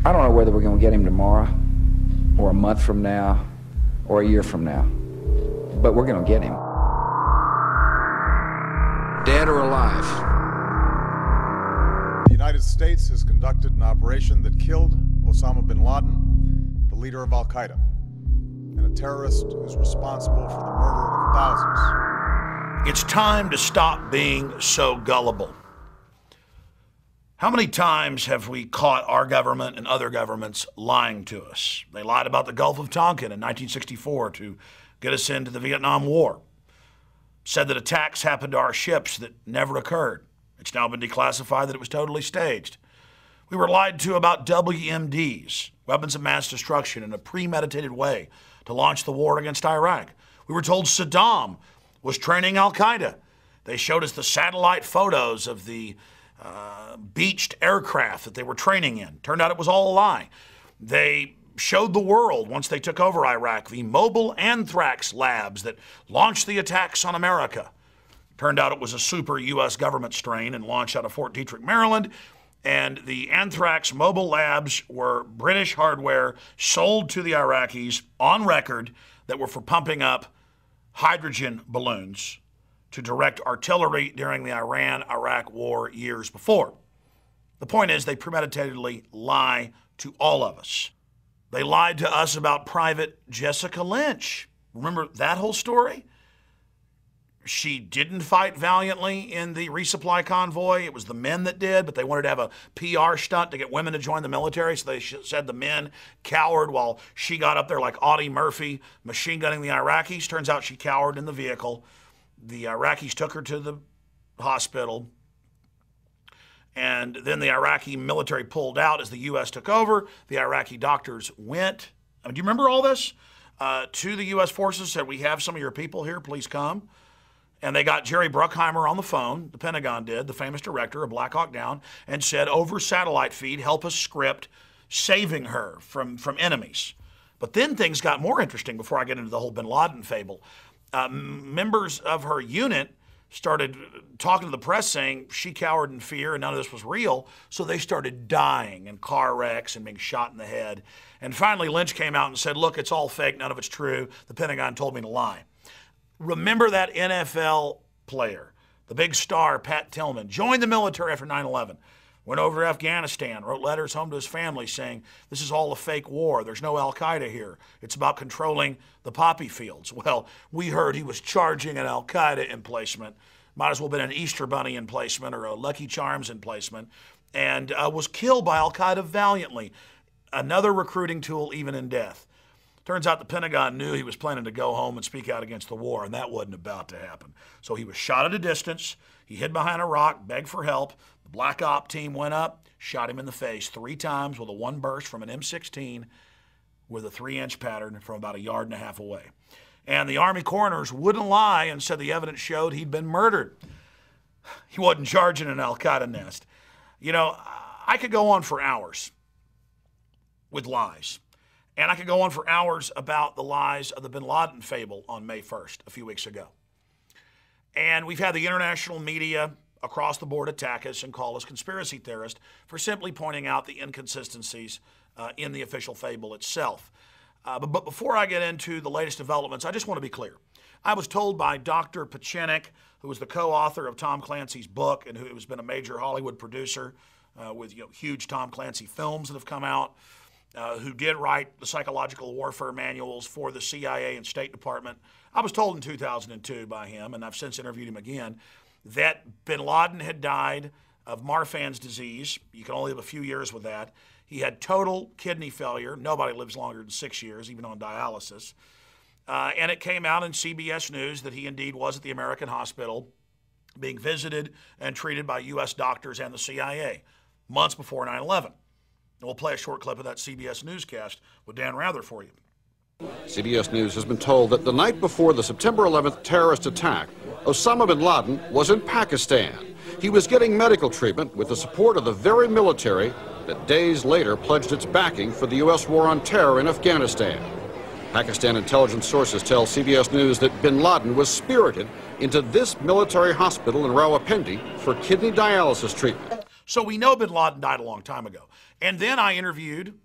I don't know whether we're going to get him tomorrow, or a month from now, or a year from now, but we're going to get him. Dead or alive. The United States has conducted an operation that killed Osama bin Laden, the leader of Al-Qaeda, and a terrorist who's responsible for the murder of thousands. It's time to stop being so gullible. How many times have we caught our government and other governments lying to us? They lied about the Gulf of Tonkin in 1964 to get us into the Vietnam War. Said that attacks happened to our ships that never occurred. It's now been declassified that it was totally staged. We were lied to about WMDs, weapons of mass destruction, in a premeditated way to launch the war against Iraq. We were told Saddam was training Al-Qaeda. They showed us the satellite photos of the beached aircraft that they were training in. Turned out it was all a lie. They showed the world, once they took over Iraq, the mobile anthrax labs that launched the attacks on America. Turned out it was a super U.S. government strain and launched out of Fort Detrick, Maryland. And the anthrax mobile labs were British hardware sold to the Iraqis on record that were for pumping up hydrogen balloons to direct artillery during the Iran-Iraq war years before. The point is, they premeditatedly lie to all of us. They lied to us about Private Jessica Lynch. Remember that whole story? She didn't fight valiantly in the resupply convoy. It was the men that did, but they wanted to have a PR stunt to get women to join the military, so they said the men cowered while she got up there like Audie Murphy machine gunning the Iraqis. Turns out she cowered in the vehicle. The Iraqis took her to the hospital, and then the Iraqi military pulled out as the U.S. took over. The Iraqi doctors went, do you remember all this? To the U.S. forces, said, we have some of your people here, please come. And they got Jerry Bruckheimer on the phone, the Pentagon did, the famous director of Black Hawk Down, and said, over satellite feed, help us script saving her from enemies. But then things got more interesting before I get into the whole bin Laden fable. Members of her unit started talking to the press saying she cowered in fear and none of this was real, so they started dying in car wrecks and being shot in the head. And finally, Lynch came out and said, look, it's all fake, none of it's true. The Pentagon told me to lie. Remember that NFL player, the big star, Pat Tillman, joined the military after 9/11, went over to Afghanistan, wrote letters home to his family saying, this is all a fake war. There's no Al-Qaeda here. It's about controlling the poppy fields. Well, we heard he was charging an Al-Qaeda emplacement. Might as well have been an Easter Bunny emplacement or a Lucky Charms emplacement, and was killed by Al-Qaeda valiantly. Another recruiting tool, even in death. Turns out the Pentagon knew he was planning to go home and speak out against the war, and that wasn't about to happen. So he was shot at a distance. He hid behind a rock, begged for help. The Black Op team went up, shot him in the face 3 times with a 1 burst from an M16 with a 3-inch pattern from about 1.5 yards away. And the Army coroners wouldn't lie and said the evidence showed he'd been murdered. He wasn't charging an Al-Qaeda nest. You know, I could go on for hours with lies. And I could go on for hours about the lies of the bin Laden fable on May 1st, a few weeks ago. And we've had the international media across the board attack us and call us conspiracy theorists for simply pointing out the inconsistencies in the official fable itself. But before I get into the latest developments, I just want to be clear. I was told by Dr. Pachinik, who was the co-author of Tom Clancy's book and who has been a major Hollywood producer with huge Tom Clancy films that have come out, who did write the psychological warfare manuals for the CIA and State Department. I was told in 2002 by him, and I've since interviewed him again, that bin Laden had died of Marfan's disease. You can only live a few years with that. He had total kidney failure. Nobody lives longer than 6 years, even on dialysis. And it came out in CBS News that he indeed was at the American hospital being visited and treated by U.S. doctors and the CIA months before 9/11. And we'll play a short clip of that CBS newscast with Dan Rather for you. CBS News has been told that the night before the September 11th terrorist attack, Osama bin Laden was in Pakistan. He was getting medical treatment with the support of the very military that days later pledged its backing for the U.S. war on terror in Afghanistan. Pakistan intelligence sources tell CBS News that bin Laden was spirited into this military hospital in Rawalpindi for kidney dialysis treatment. So we know bin Laden died a long time ago. And then I interviewed,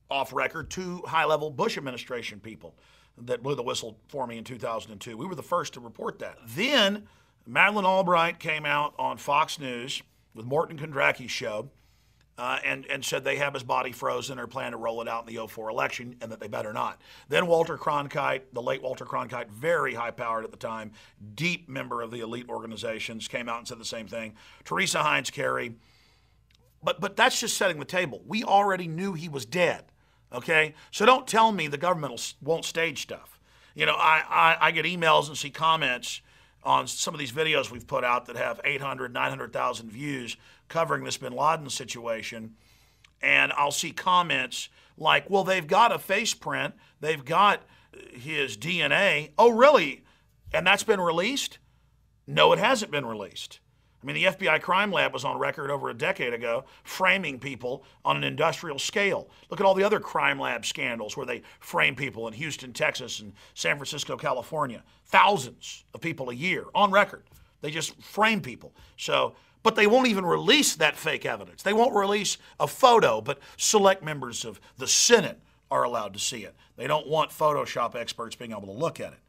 off record, 2 high-level Bush administration people that blew the whistle for me in 2002. We were the first to report that. Then Madeleine Albright came out on Fox News with Morton Kondracki's show and said they have his body frozen or plan to roll it out in the 2004 election and that they better not. Then Walter Cronkite, the late Walter Cronkite, very high-powered at the time, deep member of the elite organizations, came out and said the same thing. Teresa Heinz Kerry. But that's just setting the table. We already knew he was dead, okay? So don't tell me the government won't stage stuff. You know, I get emails and see comments on some of these videos we've put out that have 800, 900,000 views covering this bin Laden situation. And I'll see comments like, well, they've got a face print. They've got his DNA. Oh, really? And that's been released? No, it hasn't been released. I mean, the FBI crime lab was on record over a decade ago framing people on an industrial scale. Look at all the other crime lab scandals where they frame people in Houston, Texas, and San Francisco, California. Thousands of people a year on record. They just frame people. But they won't even release that fake evidence. They won't release a photo, but select members of the Senate are allowed to see it. They don't want Photoshop experts being able to look at it.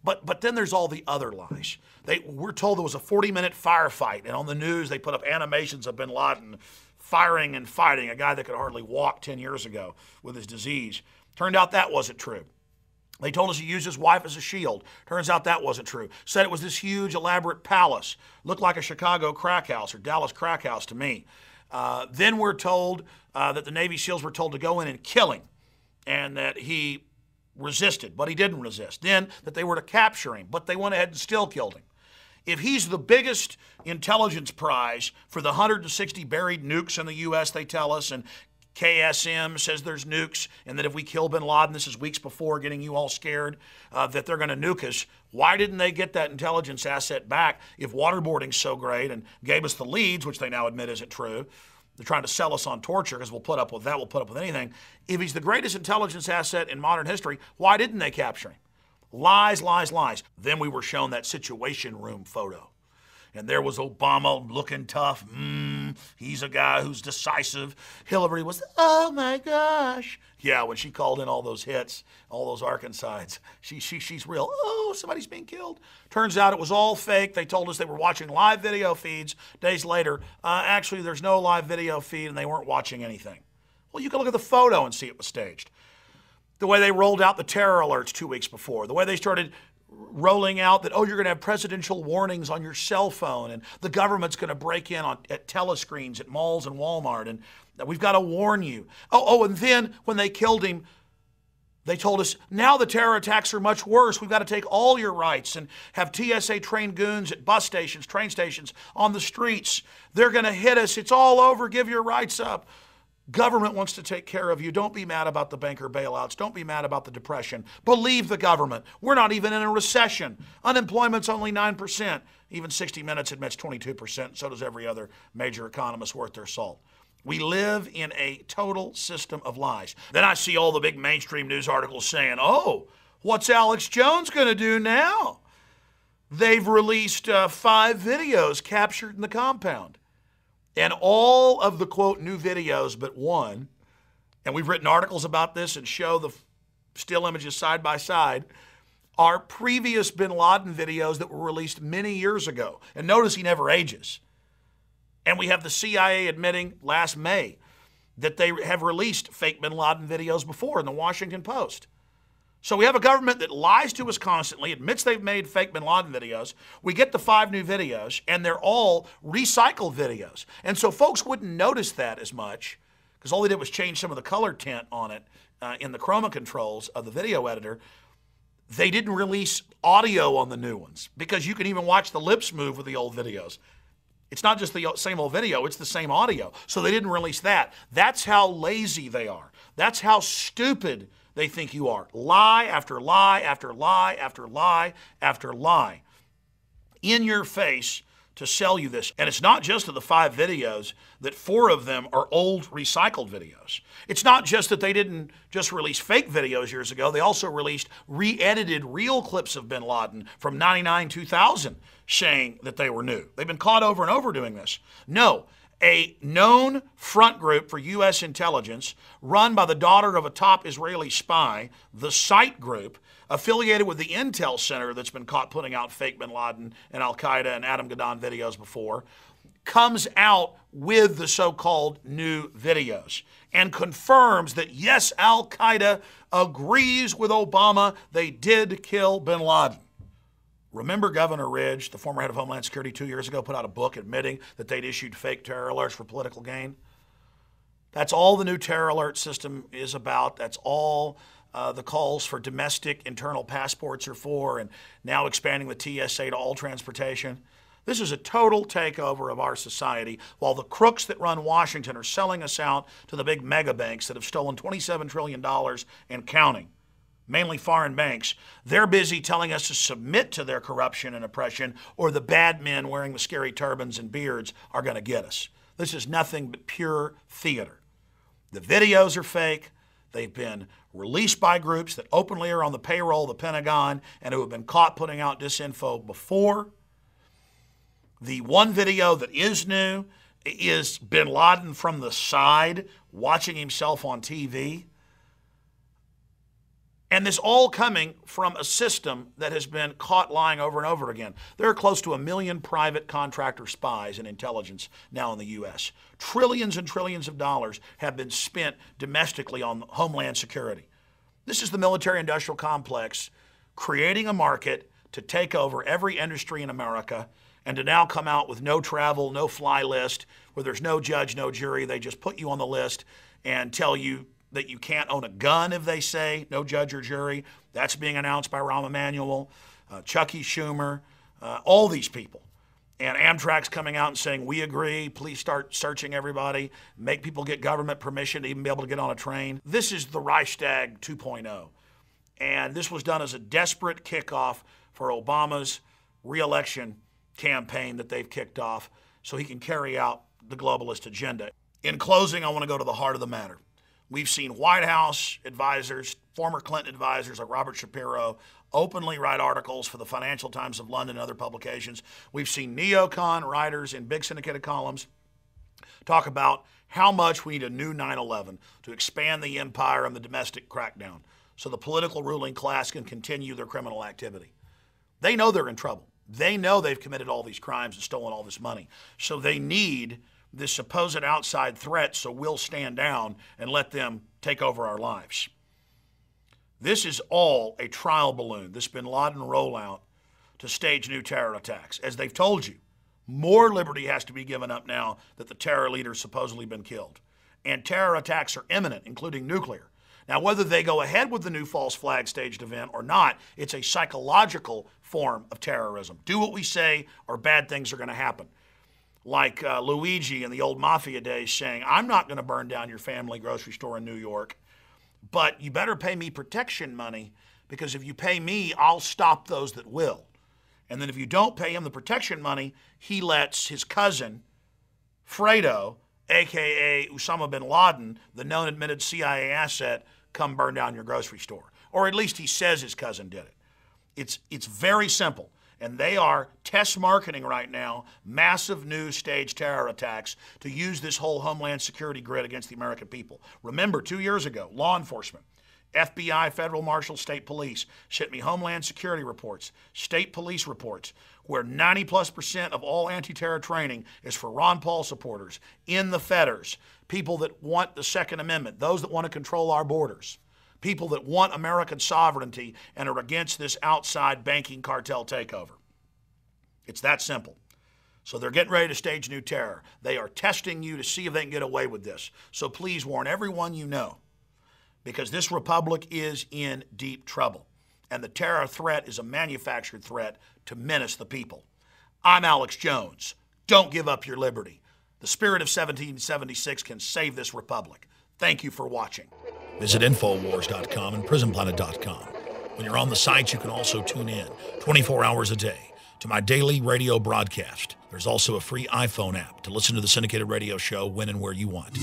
But then there's all the other lies. We're told there was a 40-minute firefight, and on the news they put up animations of bin Laden firing and fighting, a guy that could hardly walk 10 years ago with his disease. Turned out that wasn't true. They told us he used his wife as a shield. Turns out that wasn't true. Said it was this huge, elaborate palace. Looked like a Chicago crack house or Dallas crack house to me. Then we're told that the Navy SEALs were told to go in and kill him, and that he resisted, but he didn't resist. Then that they were to capture him, but they went ahead and still killed him. If he's the biggest intelligence prize for the 160 buried nukes in the U.S., they tell us, and KSM says there's nukes, and that if we kill bin Laden, this is weeks before getting you all scared, that they're going to nuke us. Why didn't they get that intelligence asset back if waterboarding's so great and gave us the leads, which they now admit isn't true? They're trying to sell us on torture because we'll put up with that, we'll put up with anything. If he's the greatest intelligence asset in modern history, why didn't they capture him? Lies, lies, lies. Then we were shown that Situation Room photo. And there was Obama looking tough. He's a guy who's decisive. Hillary was, oh my gosh. Yeah, when she called in all those hits, all those Arkansans, she's real. Oh, somebody's being killed. Turns out it was all fake. They told us they were watching live video feeds. Days later, actually there's no live video feed and they weren't watching anything. Well, you can look at the photo and see it was staged. The way they rolled out the terror alerts 2 weeks before, the way they started rolling out that, oh, you're going to have presidential warnings on your cell phone, and the government's going to break in at telescreens at malls and Walmart, and we've got to warn you. And then when they killed him, they told us, now the terror attacks are much worse. We've got to take all your rights and have TSA-trained goons at bus stations, train stations, on the streets. They're going to hit us. It's all over. Give your rights up. Government wants to take care of you. Don't be mad about the banker bailouts. Don't be mad about the depression. Believe the government. We're not even in a recession. Unemployment's only 9%. Even 60 Minutes admits 22%. So does every other major economist worth their salt. We live in a total system of lies. Then I see all the big mainstream news articles saying, oh, what's Alex Jones going to do now? They've released 5 videos captured in the compound. And all of the, quote, new videos but one, and we've written articles about this and show the still images side by side, are previous bin Laden videos that were released many years ago. And notice he never ages. And we have the CIA admitting last May that they have released fake bin Laden videos before in the Washington Post. So we have a government that lies to us constantly, admits they've made fake bin Laden videos. We get the 5 new videos, and they're all recycled videos. And so folks wouldn't notice that as much, because all they did was change some of the color tint on it in the chroma controls of the video editor. They didn't release audio on the new ones, because you can even watch the lips move with the old videos. It's not just the same old video, it's the same audio. So they didn't release that. That's how lazy they are. That's how stupid they think you are. Lie after lie after lie after lie after lie in your face to sell you this. And it's not just of the 5 videos that 4 of them are old recycled videos. It's not just that they didn't just release fake videos years ago. They also released re-edited real clips of bin Laden from 99, 2000 saying that they were new. They've been caught over and over doing this. No, a known front group for U.S. intelligence run by the daughter of a top Israeli spy, the SITE group, affiliated with the Intel Center that's been caught putting out fake bin Laden and Al-Qaeda and Adam Gadon videos before, comes out with the so-called new videos and confirms that, yes, Al-Qaeda agrees with Obama. They did kill bin Laden. Remember Governor Ridge, the former head of Homeland Security 2 years ago, put out a book admitting that they'd issued fake terror alerts for political gain? That's all the new terror alert system is about. That's all the calls for domestic internal passports are for, and now expanding the TSA to all transportation. This is a total takeover of our society, while the crooks that run Washington are selling us out to the big mega banks that have stolen $27 trillion and counting, mainly foreign banks. They're busy telling us to submit to their corruption and oppression, or the bad men wearing the scary turbans and beards are going to get us. This is nothing but pure theater. The videos are fake. They've been released by groups that openly are on the payroll of the Pentagon and who have been caught putting out disinfo before. The one video that is new is bin Laden from the side watching himself on TV. And this all coming from a system that has been caught lying over and over again. There are close to 1 million private contractor spies in intelligence now in the U.S. Trillions and trillions of dollars have been spent domestically on homeland security. This is the military-industrial complex creating a market to take over every industry in America and to now come out with no travel, no fly list, where there's no judge, no jury. They just put you on the list and tell you that you can't own a gun if they say, no judge or jury. That's being announced by Rahm Emanuel, Chucky Schumer, all these people. And Amtrak's coming out and saying, we agree, please start searching everybody, make people get government permission to even be able to get on a train. This is the Reichstag 2.0. And this was done as a desperate kickoff for Obama's re-election campaign that they've kicked off so he can carry out the globalist agenda. In closing, I want to go to the heart of the matter. We've seen White House advisors, former Clinton advisors like Robert Shapiro, openly write articles for the Financial Times of London and other publications. We've seen neocon writers in big syndicated columns talk about how much we need a new 9/11 to expand the empire and the domestic crackdown so the political ruling class can continue their criminal activity. They know they're in trouble. They know they've committed all these crimes and stolen all this money. So they need this supposed outside threat, so we'll stand down and let them take over our lives. This is all a trial balloon, this bin Laden rollout to stage new terror attacks. As they've told you, more liberty has to be given up now that the terror leader's supposedly been killed. And terror attacks are imminent, including nuclear. Now, whether they go ahead with the new false flag staged event or not, it's a psychological form of terrorism. Do what we say or bad things are going to happen. Like Luigi in the old mafia days saying, I'm not going to burn down your family grocery store in New York, but you better pay me protection money, because if you pay me, I'll stop those that will. And then if you don't pay him the protection money, he lets his cousin, Fredo, a.k.a. Osama bin Laden, the known admitted CIA asset, come burn down your grocery store. Or at least he says his cousin did it. It's very simple. And they are test marketing right now massive new stage terror attacks to use this whole Homeland Security grid against the American people. Remember, 2 years ago, law enforcement, FBI, federal marshals, state police sent me Homeland Security reports, state police reports, where 90+% of all anti-terror training is for Ron Paul supporters, in the fetters, people that want the Second Amendment, those that want to control our borders, people that want American sovereignty and are against this outside banking cartel takeover. It's that simple. So they're getting ready to stage new terror. They are testing you to see if they can get away with this. So please warn everyone you know, because this republic is in deep trouble. And the terror threat is a manufactured threat to menace the people. I'm Alex Jones. Don't give up your liberty. The spirit of 1776 can save this republic. Thank you for watching. Visit Infowars.com and PrisonPlanet.com. When you're on the site, you can also tune in 24 hours a day to my daily radio broadcast. There's also a free iPhone app to listen to the syndicated radio show when and where you want.